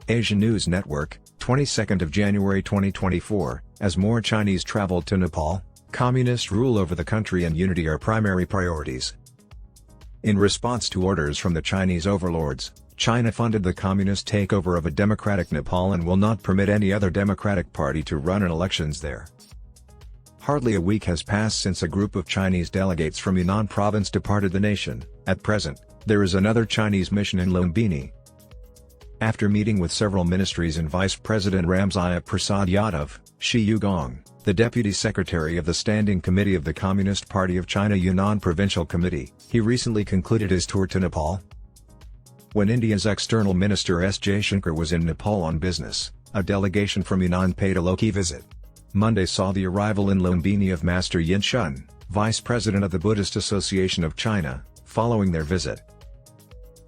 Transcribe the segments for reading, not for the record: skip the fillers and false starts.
Asia News Network, 22nd of January 2024, as more Chinese traveled to Nepal, communist rule over the country and unity are primary priorities. In response to orders from the Chinese overlords, China funded the communist takeover of a democratic Nepal and will not permit any other democratic party to run in elections there. Hardly a week has passed since a group of Chinese delegates from Yunnan Province departed the nation. At present, there is another Chinese mission in Lumbini. After meeting with several ministries and Vice President Ramsahaya Prasad Yadav, Shi Yugang, the Deputy Secretary of the Standing Committee of the Communist Party of China Yunnan Provincial Committee, he recently concluded his tour to Nepal. When India's External Minister S. Jaishankar was in Nepal on business, a delegation from Yunnan paid a low-key visit. Monday saw the arrival in Lumbini of Master Yinshun, Vice President of the Buddhist Association of China, following their visit.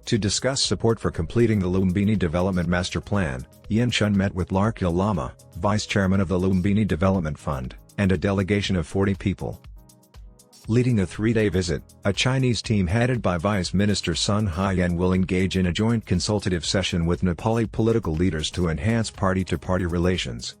To discuss support for completing the Lumbini Development Master Plan, Yinshun met with Larkya Lama, Vice Chairman of the Lumbini Development Fund, and a delegation of 40 people. Leading a three-day visit, a Chinese team headed by Vice Minister Sun Haiyan will engage in a joint consultative session with Nepali political leaders to enhance party-to-party relations.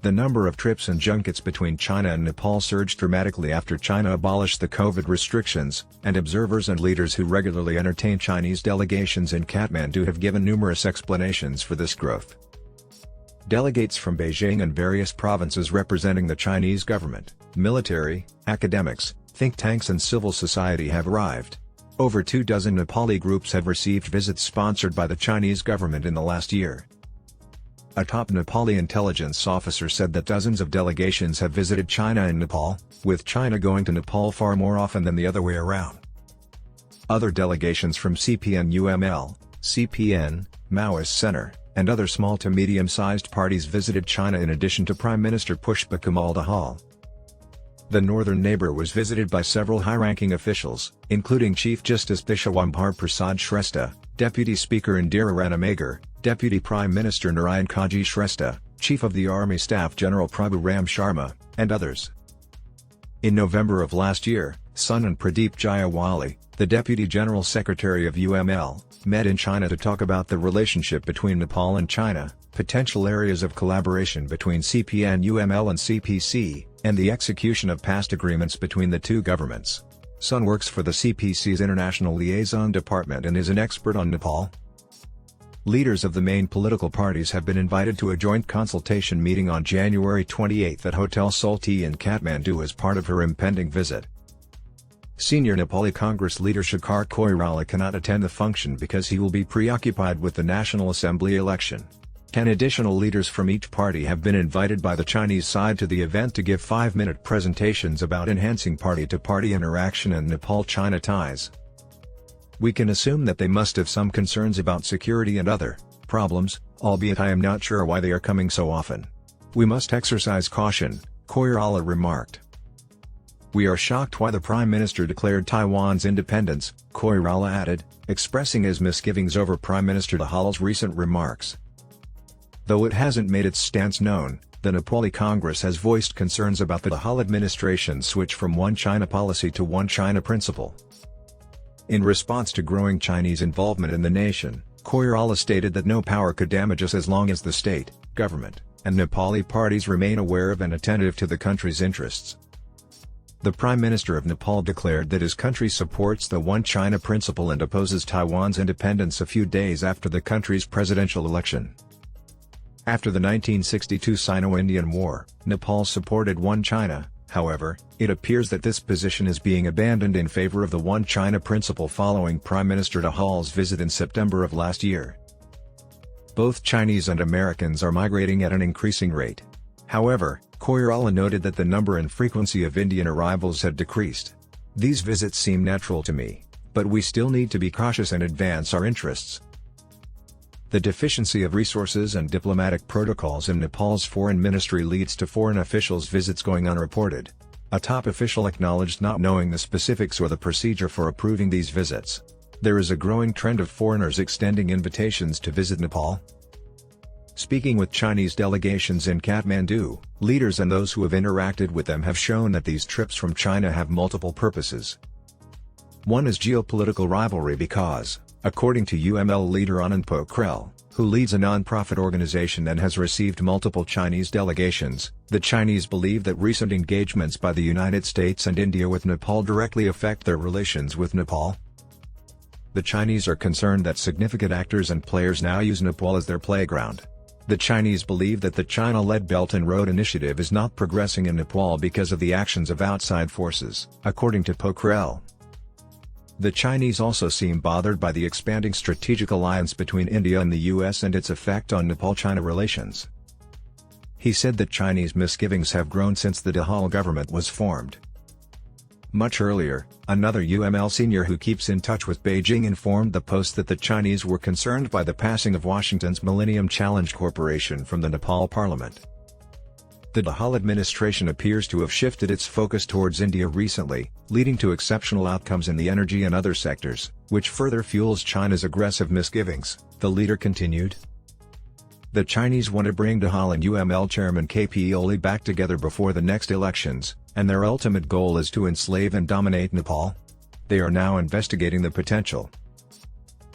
The number of trips and junkets between China and Nepal surged dramatically after China abolished the COVID restrictions, and observers and leaders who regularly entertain Chinese delegations in Kathmandu have given numerous explanations for this growth. Delegates from Beijing and various provinces representing the Chinese government, military, academics, think tanks and civil society have arrived. Over 24 Nepali groups have received visits sponsored by the Chinese government in the last year. A top Nepali intelligence officer said that dozens of delegations have visited China and Nepal, with China going to Nepal far more often than the other way around. Other delegations from CPN-UML, CPN, Maoist Center, and other small to medium-sized parties visited China in addition to Prime Minister Pushpa Kamal Dahal. The northern neighbor was visited by several high-ranking officials, including Chief Justice Vishwambhar Prasad Shrestha, Deputy Speaker Indira Ranamagar, Deputy Prime Minister Narayan Kaji Shrestha, Chief of the Army Staff General Prabhu Ram Sharma, and others. In November of last year, Sun and Pradeep Jayawali, the Deputy General Secretary of UML, met in China to talk about the relationship between Nepal and China, potential areas of collaboration between CPN-UML and CPC, and the execution of past agreements between the two governments. Sun works for the CPC's International Liaison Department and is an expert on Nepal. Leaders of the main political parties have been invited to a joint consultation meeting on January 28 at Hotel Sulti in Kathmandu as part of her impending visit. Senior Nepali Congress leader Shekhar Koirala cannot attend the function because he will be preoccupied with the National Assembly election. 10 additional leaders from each party have been invited by the Chinese side to the event to give 5-minute presentations about enhancing party-to-party interaction and Nepal-China ties. We can assume that they must have some concerns about security and other problems, albeit I am not sure why they are coming so often. We must exercise caution, Koirala remarked. We are shocked why the Prime Minister declared Taiwan's independence, Koirala added, expressing his misgivings over Prime Minister Dahal's recent remarks. Though it hasn't made its stance known, the Nepali Congress has voiced concerns about the Dahal administration's switch from One China policy to One China principle. In response to growing Chinese involvement in the nation, Koirala stated that no power could damage us as long as the state, government, and Nepali parties remain aware of and attentive to the country's interests. The Prime Minister of Nepal declared that his country supports the One China principle and opposes Taiwan's independence a few days after the country's presidential election. After the 1962 Sino-Indian War, Nepal supported One China. However, it appears that this position is being abandoned in favor of the One China principle following Prime Minister Dahal's visit in September of last year. Both Chinese and Americans are migrating at an increasing rate. However, Koirala noted that the number and frequency of Indian arrivals had decreased. These visits seem natural to me, but we still need to be cautious and advance our interests. The deficiency of resources and diplomatic protocols in Nepal's foreign ministry leads to foreign officials' visits going unreported. A top official acknowledged not knowing the specifics or the procedure for approving these visits. There is a growing trend of foreigners extending invitations to visit Nepal. Speaking with Chinese delegations in Kathmandu, leaders and those who have interacted with them have shown that these trips from China have multiple purposes. One is geopolitical rivalry because, according to UML leader Anand Pokhrel, who leads a non-profit organization and has received multiple Chinese delegations. The Chinese believe that recent engagements by the United States and India with Nepal directly affect their relations with Nepal. The Chinese are concerned that significant actors and players now use Nepal as their playground. The Chinese believe that the China-led Belt and Road Initiative is not progressing in Nepal because of the actions of outside forces, according to Pokral. The Chinese also seem bothered by the expanding strategic alliance between India and the US and its effect on Nepal-China relations. He said that Chinese misgivings have grown since the Dahal government was formed. Much earlier, another UML senior who keeps in touch with Beijing informed the Post that the Chinese were concerned by the passing of Washington's Millennium Challenge Corporation from the Nepal parliament. The Dahal administration appears to have shifted its focus towards India recently, leading to exceptional outcomes in the energy and other sectors, which further fuels China's aggressive misgivings, the leader continued. The Chinese want to bring Dahal and UML chairman KP Oli back together before the next elections, and their ultimate goal is to enslave and dominate Nepal. They are now investigating the potential.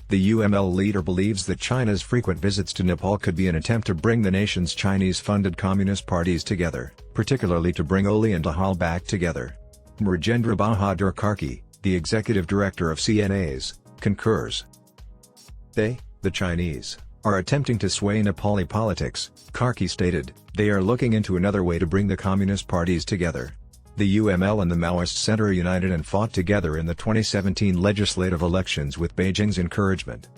The UML leader believes that China's frequent visits to Nepal could be an attempt to bring the nation's Chinese-funded communist parties together, particularly to bring Oli and Dahal back together. Rajendra Bahadur Karki, the executive director of CNAs, concurs. The Chinese, are attempting to sway Nepali politics, Karki stated. They are looking into another way to bring the communist parties together. The UML and the Maoist Center united and fought together in the 2017 legislative elections with Beijing's encouragement.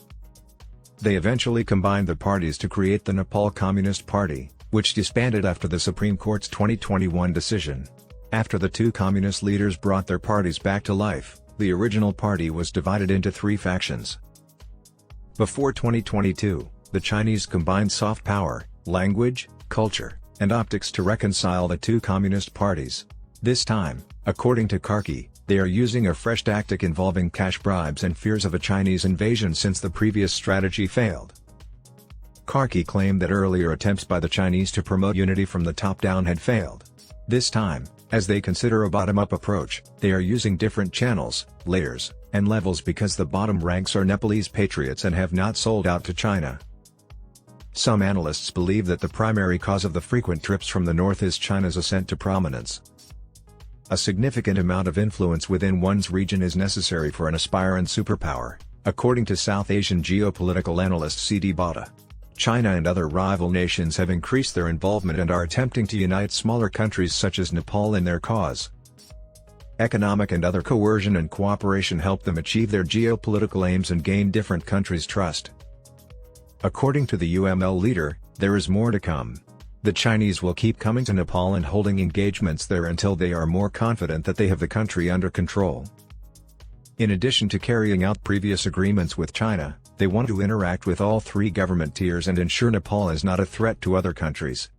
They eventually combined the parties to create the Nepal Communist Party, which disbanded after the Supreme Court's 2021 decision. After the two communist leaders brought their parties back to life, the original party was divided into three factions. Before 2022, the Chinese combined soft power, language, culture, and optics to reconcile the two communist parties. This time, according to Karki, they are using a fresh tactic involving cash bribes and fears of a Chinese invasion since the previous strategy failed. Karki claimed that earlier attempts by the Chinese to promote unity from the top down had failed. This time, as they consider a bottom-up approach, they are using different channels, layers, and levels because the bottom ranks are Nepalese patriots and have not sold out to China. Some analysts believe that the primary cause of the frequent trips from the north is China's ascent to prominence. A significant amount of influence within one's region is necessary for an aspirant superpower, according to South Asian geopolitical analyst C.D. Bhatta. China and other rival nations have increased their involvement and are attempting to unite smaller countries such as Nepal in their cause. Economic and other coercion and cooperation help them achieve their geopolitical aims and gain different countries' trust. According to the UML leader, there is more to come. The Chinese will keep coming to Nepal and holding engagements there until they are more confident that they have the country under control. In addition to carrying out previous agreements with China, they want to interact with all three government tiers and ensure Nepal is not a threat to other countries.